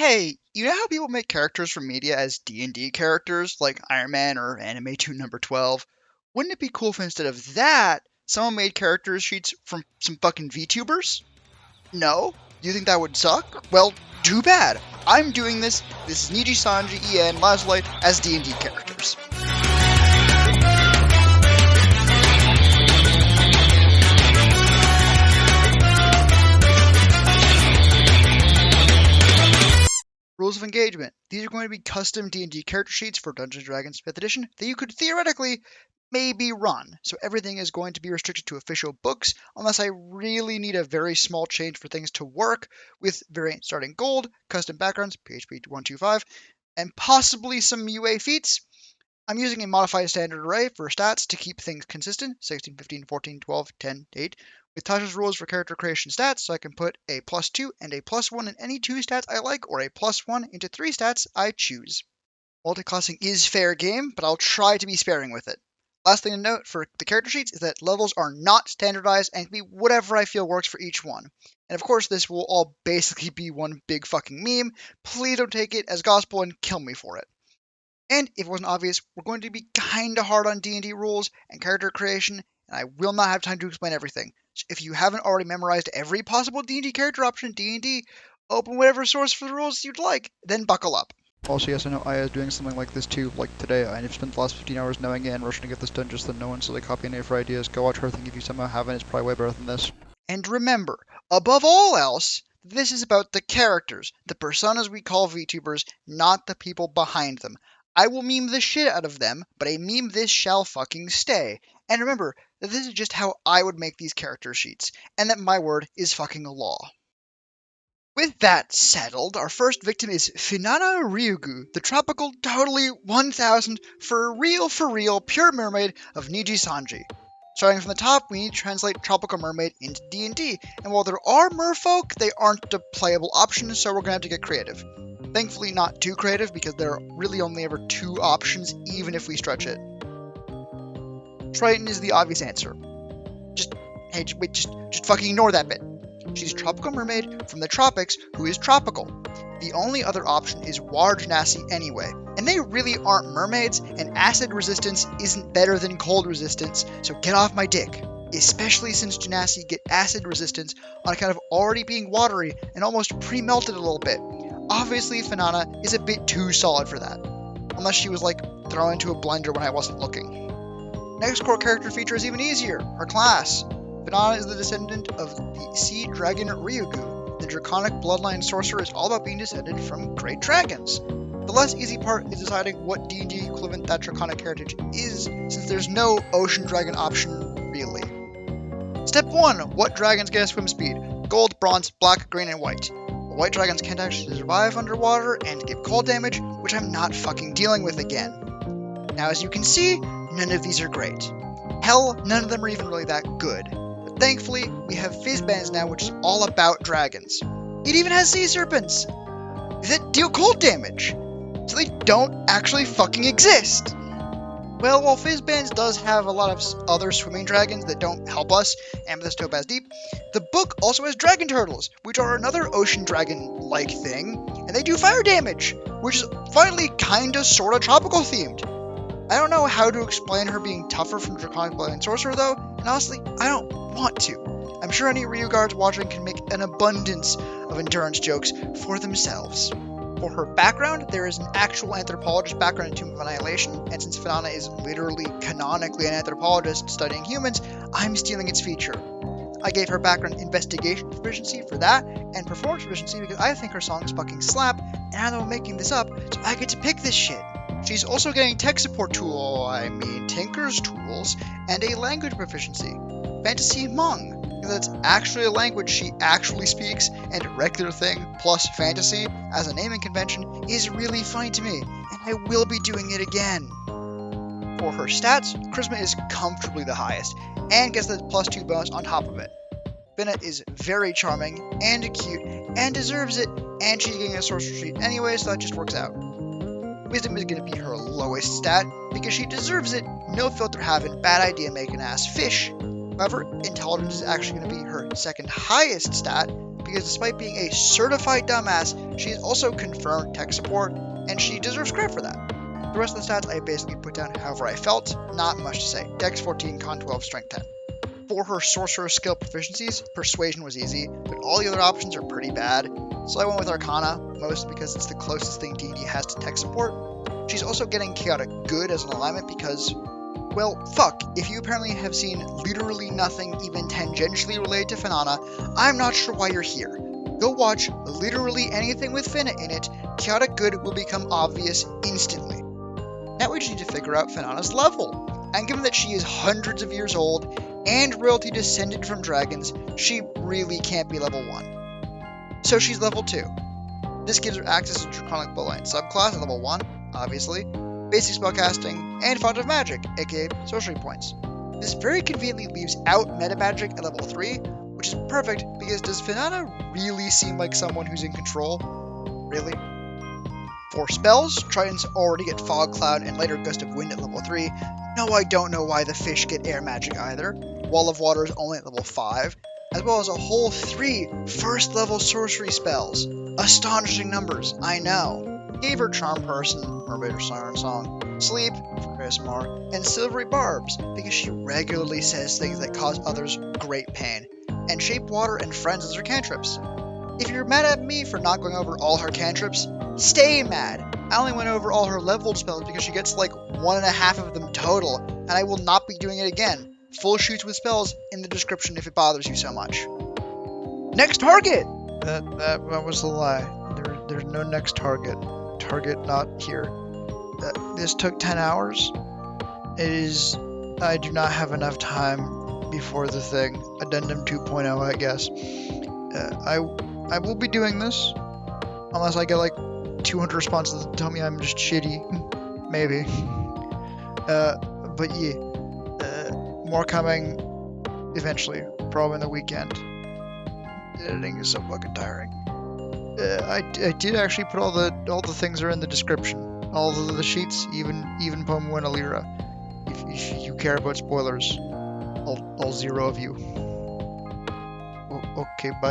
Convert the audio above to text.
Hey, you know how people make characters from media as D&D characters, like Iron Man or Anime 2 number 12? Wouldn't it be cool if instead of that, someone made character sheets from some fucking VTubers? No? You think that would suck? Well, too bad. I'm doing this. This is Niji Sanji, Ia, and LazuLight as D&D characters. Rules of engagement. These are going to be custom D&D character sheets for Dungeons & Dragons 5th edition that you could theoretically maybe run. So everything is going to be restricted to official books unless I really need a very small change for things to work with variant starting gold, custom backgrounds, PHP 125, and possibly some UA feats. I'm using a modified standard array for stats to keep things consistent, 16, 15, 14, 12, 10, 8, with Tasha's rules for character creation stats, so I can put a +2 and a +1 in any 2 stats I like, or a +1 into 3 stats I choose. Multiclassing is fair game, but I'll try to be sparing with it. Last thing to note for the character sheets is that levels are not standardized and can be whatever I feel works for each one. And of course, this will all basically be one big fucking meme. Please don't take it as gospel and kill me for it. And if it wasn't obvious, we're going to be kinda hard on D&D rules and character creation, and I will not have time to explain everything. So if you haven't already memorized every possible D&D character option in D&D, open whatever source for the rules you'd like, then buckle up. Also, yes, I know Aya is doing something like this too, like today. I've spent the last 15 hours knowing it and rushing to get this done just so no one silly copying it for ideas. Go watch her thing if you somehow haven't, it's probably way better than this. And remember, above all else, this is about the characters, the personas we call VTubers, not the people behind them. I will meme the shit out of them, but a meme this shall fucking stay. And remember that this is just how I would make these character sheets, and that my word is fucking law. With that settled, our first victim is Finana Ryugu, the tropical totally 1000 for real, pure mermaid of Niji Sanji. Starting from the top, we need to translate tropical mermaid into D&D, and while there are merfolk, they aren't a playable option, so we're gonna have to get creative. Thankfully not too creative, because there are really only ever 2 options, even if we stretch it. Triton is the obvious answer. Just fucking ignore that bit. She's a tropical mermaid from the tropics who is tropical. The only other option is War Genasi anyway, and they really aren't mermaids, and acid resistance isn't better than cold resistance, so get off my dick. Especially since Genasi get acid resistance on account of already being watery and almost pre-melted a little bit. Obviously, Finana is a bit too solid for that. Unless she was, like, thrown into a blender when I wasn't looking. Next core character feature is even easier, her class. Finana is the descendant of the sea dragon Ryugu. The draconic bloodline sorcerer is all about being descended from great dragons. The less easy part is deciding what D&D equivalent that draconic heritage is, since there's no ocean dragon option, really. Step 1. What dragons get a swim speed? Gold, bronze, black, green, and white. White dragons can't actually survive underwater and give cold damage, which I'm not fucking dealing with again. Now, as you can see, none of these are great. Hell, none of them are even really that good. But thankfully, we have Fizzbands now, which is all about dragons. It even has sea serpents! That deal cold damage! So they don't actually fucking exist! Well, while Fizzbands does have a lot of other swimming dragons that don't help us, Amethyst Topaz Deep, the book also has dragon turtles, which are another ocean dragon-like thing, and they do fire damage, which is finally kinda sorta tropical themed. I don't know how to explain her being tougher from Draconic Bloodline Sorcerer though, and honestly, I don't want to. I'm sure any Ryu guards watching can make an abundance of endurance jokes for themselves. For her background, there is an actual anthropologist background in Tomb of Annihilation, and since Finana is literally canonically an anthropologist studying humans, I'm stealing its feature. I gave her background investigation proficiency for that, and performance proficiency because I think her songs fucking slap, and I'm making this up, so I get to pick this shit. She's also getting tech support Tinker's tools, and a language proficiency. Fantasy Hmong. That's actually a language she actually speaks, and a regular thing plus fantasy as a naming convention is really funny to me, and I will be doing it again. For her stats, Charisma is comfortably the highest, and gets the +2 bonus on top of it. Finna is very charming, and cute, and deserves it, and she's getting a sorcerer sheet anyway, so that just works out. Wisdom is going to be her lowest stat, because she deserves it, no filter having, bad idea making ass fish. However, intelligence is actually going to be her second highest stat, because despite being a certified dumbass, she is also confirmed tech support, and she deserves credit for that. The rest of the stats I basically put down however I felt, not much to say. Dex 14, Con 12, Strength 10. For her sorcerer skill proficiencies, Persuasion was easy, but all the other options are pretty bad, so I went with Arcana, mostly because it's the closest thing D&D has to tech support. She's also getting Chaotic Good as an alignment because, well, fuck, if you apparently have seen literally nothing even tangentially related to Finana, I'm not sure why you're here. Go watch literally anything with Finna in it, Chaotic Good will become obvious instantly. Now we just need to figure out Finana's level, and given that she is hundreds of years old, and royalty descended from dragons, she really can't be level 1. So she's level 2. This gives her access to Draconic Bowline subclass at level 1, obviously, basic spellcasting, and Font of Magic, aka sorcery points. This very conveniently leaves out Meta Magic at level 3, which is perfect because does Finana really seem like someone who's in control? Really? For spells, Tritons already get Fog Cloud and later Gust of Wind at level 3. No, I don't know why the fish get Air Magic either. Wall of Water is only at level 5, as well as a whole 3 first level sorcery spells. Astonishing numbers, I know. Gave her Charm Person, Mermaid or Siren Song, Sleep, for ASMR, and Silvery Barbs, because she regularly says things that cause others great pain, and Shape Water and Friends as her cantrips. If you're mad at me for not going over all her cantrips, stay mad. I only went over all her leveled spells because she gets like 1.5 of them total, and I will not be doing it again. Full shoots with spells in the description if it bothers you so much. Next target! That was a lie. There's no next target. Target not here. This took 10 hours. I do not have enough time before the thing. Addendum 2.0, I guess. I will be doing this, unless I get like 200 responses that tell me I'm just shitty. Maybe. But yeah. More coming eventually, probably in the weekend. Editing is so fucking tiring. I did actually put all the things are in the description. All the sheets, even Pomu and Elira. If you care about spoilers, all 0 of you. Okay, bye.